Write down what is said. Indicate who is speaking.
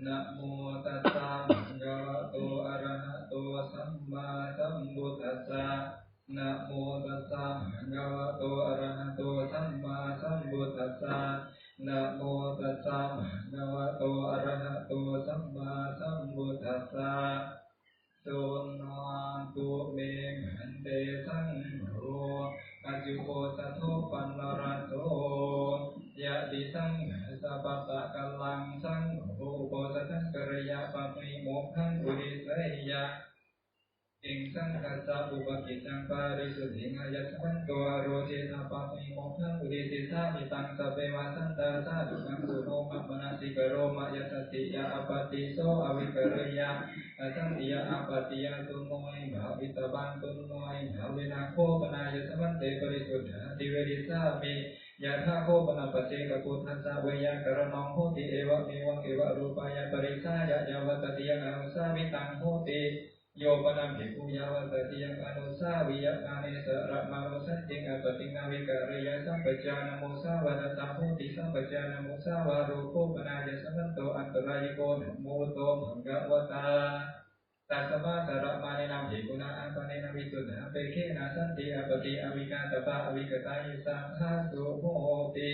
Speaker 1: นะโมตัสสะภะคะวะโตอะระหะโตสัมมาสัมพุทธัสสะนะโมตัสสะภะคะวะโตอะระหะโตสัมมาสัมพุทธัสสะนะโมตัสสะภะคะวะโตอะระหะโตสัมมาสัมพุทธัสสะสุนันตุเมหันเตสังโฆอาจุโกสัทโธปันนรโสยะติสังสัพพะตะกัลลังสังโฆโกสัทกริยาปะมิโมกขังอุริสยะอิงสังคัสสะอุปกิจจังปาริสุทธิงายัสสันโตอโรเจนะปะมิโมกขังอุริสิสามิตังสเปวะสันตาสาธุกังสุโนมะมนัสสิกโรมะยัสสติยะอปติโสอวิกริยะอสันติยะอปติยะตุโมยภาวิตบังตุโมยภาวินาโคปนายัสมันเตปริสุทธะติเวริสามิยะธาโคปนะปัจเจกพุทธัสสะเวยากรณังโหติเอวะเมวังเอวะรูปายะปริสายะยะวัตติยังอนุสาวิตังโหติโยปนัมภิกขุยาวัตติยังอนุสาวิยะกาเนสระมานุสัจจิงอปติงนาวิกริยะสัมปจานะโมสาวะตาโหติสัมปจานะโมสาวะโรโคปนายะสัมมันโตอันตรายโกนะโมโตภะคะวะตาตัสมาสระมานินามภิกขุนาอัปเนนะวิสุทธะเปเคนะสันติอปติอวิกาตปะอวิกตายิสังฆาสุโหติ